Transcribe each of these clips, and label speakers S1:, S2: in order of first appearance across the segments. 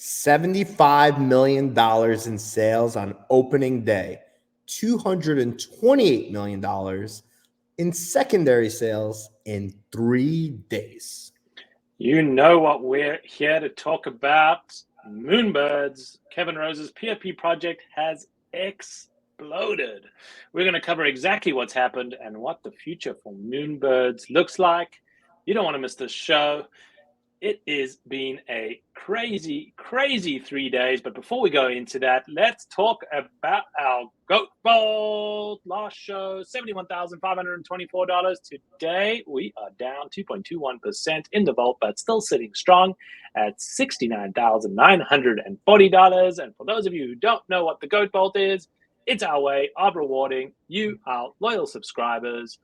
S1: $75 million in sales on opening day, $228 million in secondary sales in 3 days.
S2: You know what we're here to talk about. Moonbirds. Kevin Rose's PFP project has exploded. We're going to cover exactly what's happened and what the future for Moonbirds looks like. You don't want to miss this show. It has been a crazy, crazy 3 days. But before we go into that, let's talk about our GOAT Vault. Last show, $71,524. Today, we are down 2.21% in the vault, but still sitting strong at $69,940. And for those of you who don't know what the GOAT Vault is, it's our way of rewarding you, our loyal subscribers,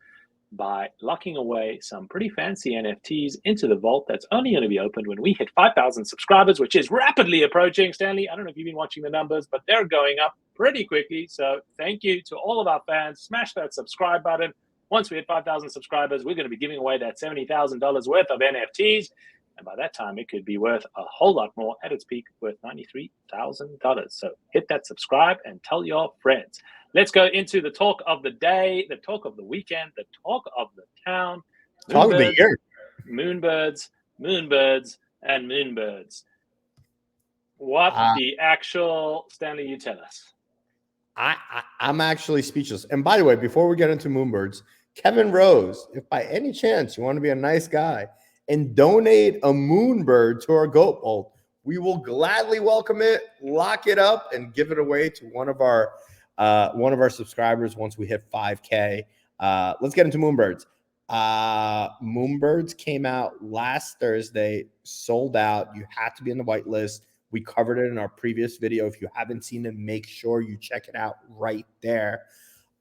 S2: by locking away some pretty fancy NFTs into the vault that's only going to be opened when we hit 5,000 subscribers, which is rapidly approaching. Stanley, I don't know if you've been watching the numbers, but they're going up pretty quickly. So thank you to all of our fans. Smash that subscribe button. Once we hit 5,000 subscribers, we're going to be giving away that $70,000 worth of NFTs. And by that time, it could be worth a whole lot more, at its peak worth $93,000. So hit that subscribe and tell your friends. Let's go into the talk of the day, the talk of the weekend, the talk of the town.
S1: Talk of the year.
S2: Moonbirds, Moonbirds, and Moonbirds. What the actual, Stanley, you tell us.
S1: I'm actually speechless. And by the way, before we get into Moonbirds, Kevin Rose, if by any chance you want to be a nice guy and donate a Moonbird to our GOAT Vault, we will gladly welcome it, lock it up, and give it away to one of our subscribers once we hit 5K. Let's get into Moonbirds. Moonbirds came out last Thursday, sold out. You had to be in the whitelist. We covered it in our previous video. If you haven't seen it, make sure you check it out right there.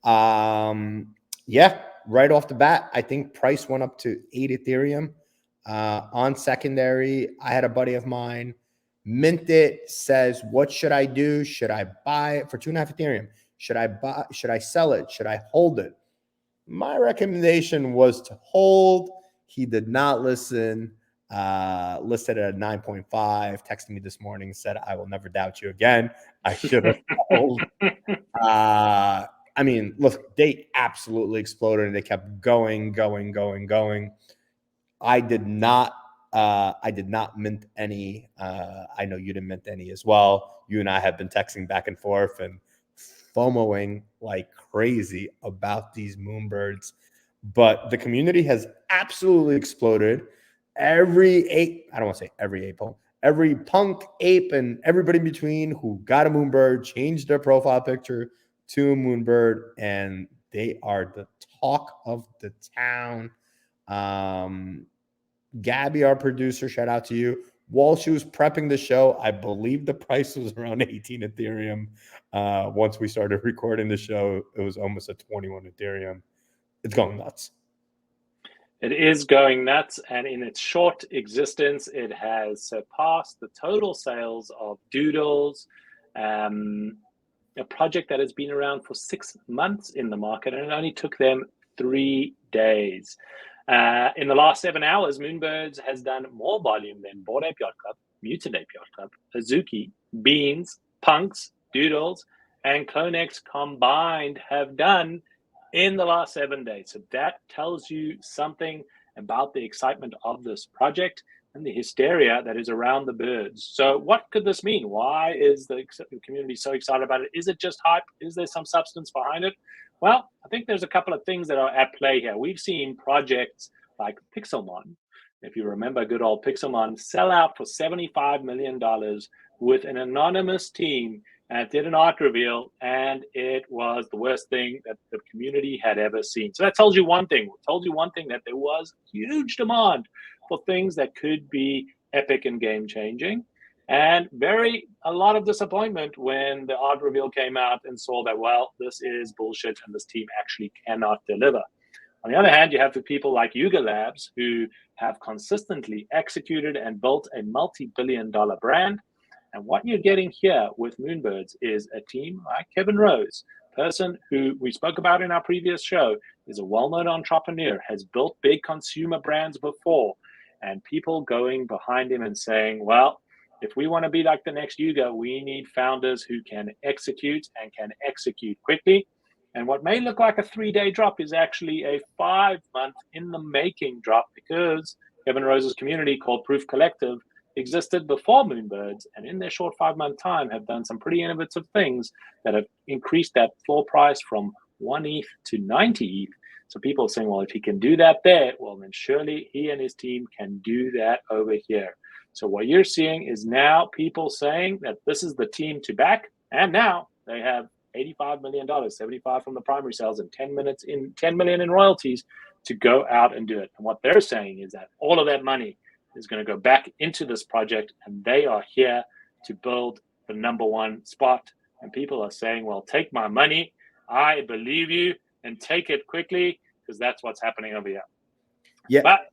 S1: Yeah, right off the bat, I think price went up to 8 Ethereum. On secondary, I had a buddy of mine mint it, says, what should I do? Should I buy it for 2.5 Ethereum? Should I buy? Should I sell it? Should I hold it? My recommendation was to hold. He did not listen. Listed at 9.5. Texted me this morning, said, I will never doubt you again. I should have sold. I mean, look, they absolutely exploded. They kept going. I did not mint any. I know you didn't mint any as well. You and I have been texting back and forth and FOMOing like crazy about these Moonbirds. But the community has absolutely exploded. Every ape, I don't want to say every ape, every punk ape and everybody in between who got a Moonbird changed their profile picture to a Moonbird, and they are the talk of the town. Gabby, our producer, shout out to you. While she was prepping the show, I believe the price was around 18 Ethereum. Once we started recording the show, it was almost at 21 Ethereum. It's going nuts.
S2: It is going nuts, and in its short existence, it has surpassed the total sales of Doodles, a project that has been around for 6 months in the market, and it only took them 3 days. In the last 7 hours, Moonbirds has done more volume than Bored Ape Yacht Club, Mutant Ape Yacht Club, Azuki, Beans, Punks, Doodles, and Clonex combined have done in the last 7 days. So that tells you something about the excitement of this project and the hysteria that is around the birds. So what could this mean? Why is the community so excited about it? Is it just hype? Is there some substance behind it? Well, I think there's a couple of things that are at play here. We've seen projects like Pixelmon, if you remember good old Pixelmon, sell out for $75 million with an anonymous team, and it did an art reveal, and it was the worst thing that the community had ever seen. So that tells you one thing. It told you one thing, that there was huge demand for things that could be epic and game-changing. And a lot of disappointment when the art reveal came out and saw that, well, this is bullshit and this team actually cannot deliver. On the other hand, you have the people like Yuga Labs who have consistently executed and built a multi-billion-dollar brand. And what you're getting here with Moonbirds is a team like Kevin Rose, person who we spoke about in our previous show, is a well-known entrepreneur, has built big consumer brands before, and people going behind him and saying, well, If we want to be like the next Yuga, we need founders who can execute and can execute quickly. And what may look like a 3-day drop is actually a 5-month in the making drop, because Kevin Rose's community called Proof Collective existed before Moonbirds, and in their short 5-month time have done some pretty innovative things that have increased that floor price from 1 ETH to 90 ETH. So people are saying, well, if he can do that there, well, then surely he and his team can do that over here. So what you're seeing is now people saying that this is the team to back, and now they have $85 million, 75 from the primary sales, and 10 million in royalties to go out and do it. And what they're saying is that all of that money is going to go back into this project, and they are here to build the #1 spot. And people are saying, well, take my money, I believe you, and take it quickly, because that's what's happening over here.
S1: Yeah.
S2: But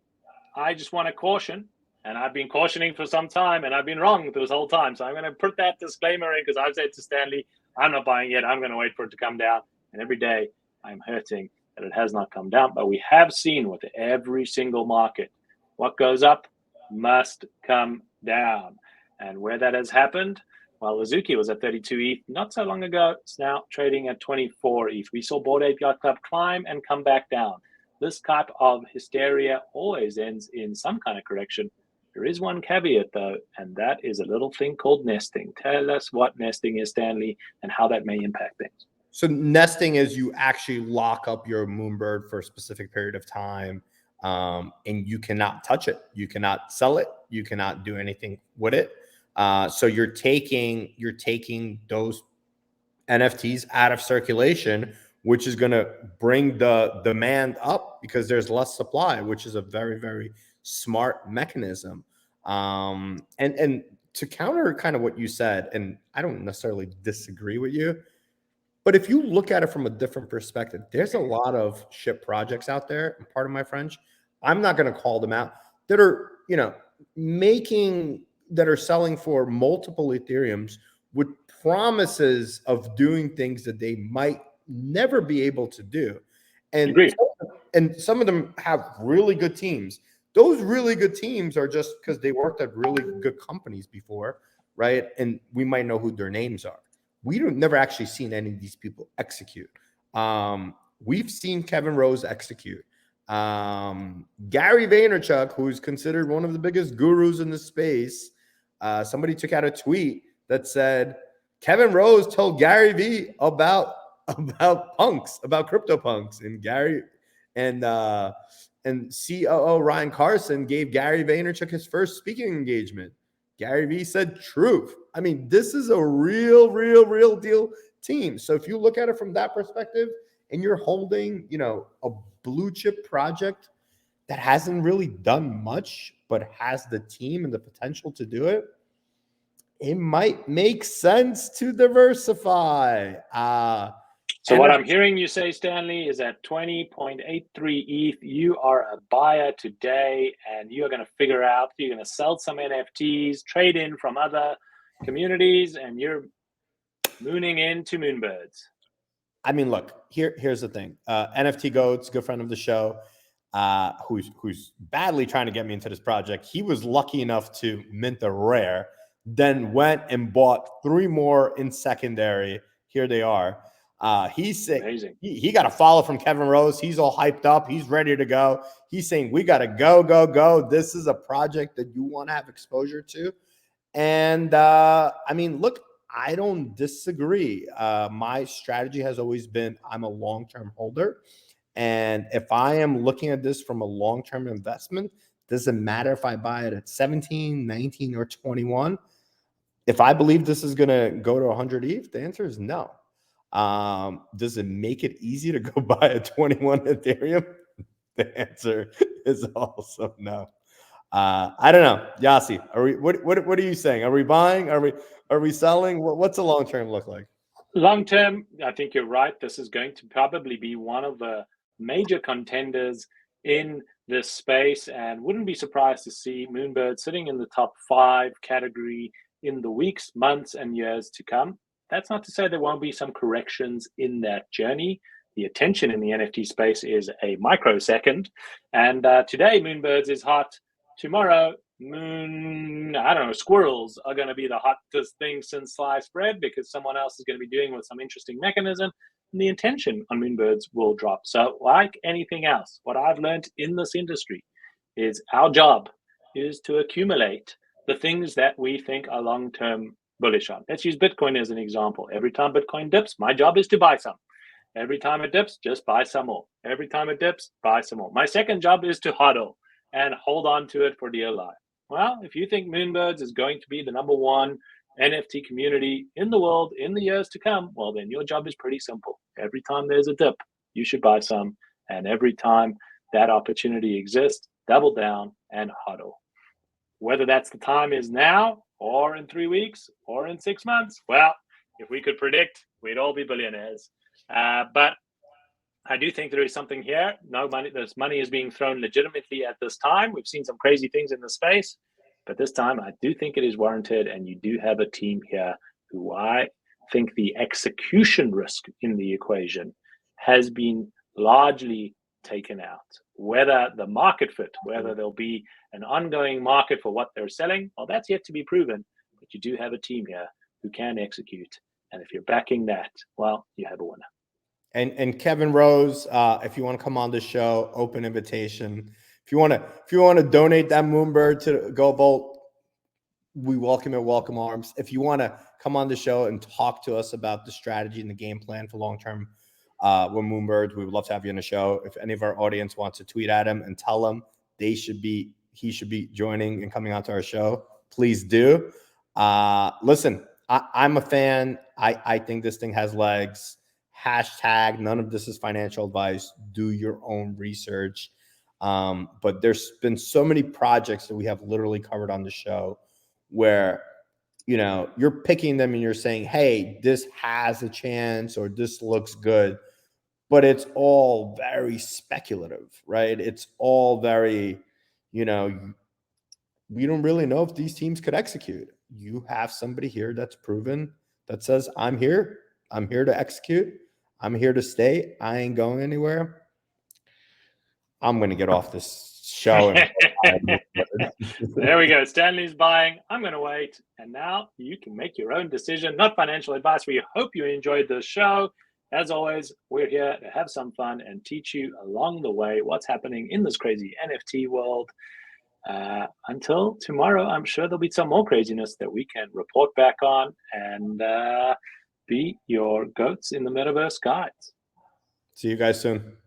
S2: I just want to caution, and I've been cautioning for some time, and I've been wrong this whole time. So I'm going to put that disclaimer in, because I've said to Stanley, I'm not buying yet. I'm going to wait for it to come down. And every day I'm hurting that it has not come down. But we have seen with every single market, what goes up must come down. And where that has happened, well, Azuki was at 32 ETH not so long ago. It's now trading at 24 ETH. We saw Bored Ape Yacht Club climb and come back down. This type of hysteria always ends in some kind of correction. There is one caveat, though, and that is a little thing called nesting. Tell us what nesting is, Stanley, and how that may impact things.
S1: So nesting is you actually lock up your Moonbird for a specific period of time, and you cannot touch it. You cannot sell it. You cannot do anything with it. So you're taking those NFTs out of circulation, which is going to bring the demand up because there's less supply, which is a very, very smart mechanism. And to counter kind of what you said, and I don't necessarily disagree with you, but if you look at it from a different perspective, there's a lot of ship projects out there, and pardon my French, I'm not going to call them out, that are, that are selling for multiple Ethereums with promises of doing things that they might never be able to do. And some of them have really good teams. Those really good teams are just because they worked at really good companies before, right? And we might know who their names are. We've never actually seen any of these people execute. We've seen Kevin Rose execute. Gary Vaynerchuk, who's considered one of the biggest gurus in the space, somebody took out a tweet that said Kevin Rose told Gary V about punks, about crypto punks, and Gary and COO Ryan Carson gave Gary Vaynerchuk his first speaking engagement. Gary V said truth. I mean, this is a real deal team. So if you look at it from that perspective, and you're holding, a blue chip project that hasn't really done much, but has the team and the potential to do it, it might make sense to diversify.
S2: So what I'm hearing you say, Stanley, is at 20.83 ETH, you are a buyer today, and you're going to figure out, you're going to sell some NFTs, trade in from other communities, and you're mooning into Moonbirds.
S1: I mean, look, here's the thing. NFT Goats, good friend of the show, who's badly trying to get me into this project. He was lucky enough to mint a rare, then went and bought 3 more in secondary. Here they are. He's saying he got a follow from Kevin Rose. He's all hyped up. He's ready to go. He's saying we got to go. This is a project that you want to have exposure to. And I mean, look, I don't disagree. My strategy has always been I'm a long-term holder. And if I am looking at this from a long-term investment, doesn't matter if I buy it at 17, 19, or 21. If I believe this is going to go to 100 ETH, the answer is no. Does it make it easy to go buy a 21 Ethereum? The answer is also no. I don't know. Yasi, what are you saying? Are we buying? Are we selling? What's the long term look like?
S2: Long term, I think you're right. This is going to probably be one of the major contenders in this space, and wouldn't be surprised to see Moonbird sitting in the top 5 category in the weeks, months, and years to come. That's not to say there won't be some corrections in that journey. The attention in the NFT space is a microsecond, and today Moonbirds is hot. Tomorrow I don't know, squirrels are going to be the hottest thing since sliced bread because someone else is going to be doing with some interesting mechanism, and the intention on Moonbirds will drop. So, like anything else, what I've learned in this industry is our job is to accumulate the things that we think are long-term bullish on. Let's use Bitcoin as an example. Every time Bitcoin dips, my job is to buy some. Every time it dips, just buy some more. Every time it dips, buy some more. My second job is to hodl and hold on to it for dear life. Well, if you think Moonbirds is going to be the #1 NFT community in the world in the years to come, well, then your job is pretty simple. Every time there's a dip, you should buy some. And every time that opportunity exists, double down and hodl. Whether that's the time is now or in 3 weeks or in 6 months, well, if we could predict, we'd all be billionaires. But I do think there is something here. No money, this money is being thrown legitimately at this time. We've seen some crazy things in the space, but this time I do think it is warranted. And you do have a team here who I think the execution risk in the equation has been largely taken out. Whether the market fit, whether there'll be an ongoing market for what they're selling, well, that's yet to be proven. But you do have a team here who can execute. And if you're backing that, well, you have a winner.
S1: And Kevin Rose, if you want to come on the show, open invitation. If you want to donate that Moonbird to Go Bolt, we welcome it, welcome arms. If you want to come on the show and talk to us about the strategy and the game plan for long term with Moonbirds, we would love to have you on the show. If any of our audience wants to tweet at him and tell him he should be joining and coming on to our show, please do. Listen, I'm a fan. I think this thing has legs. Hashtag none of this is financial advice. Do your own research. But there's been so many projects that we have literally covered on the show where, you're picking them and you're saying, hey, this has a chance or this looks good, but it's all very speculative, right? It's all very, we don't really know if these teams could execute. You have somebody here that's proven, that says, I'm here to execute. I'm here to stay. I ain't going anywhere. I'm going to get off this show.
S2: There we go. Stanley's buying. I'm going to wait. And now you can make your own decision. Not financial advice. We hope you enjoyed the show. As always, we're here to have some fun and teach you along the way what's happening in this crazy NFT world. Until tomorrow, I'm sure there'll be some more craziness that we can report back on and be your goats in the metaverse guides.
S1: See you guys soon.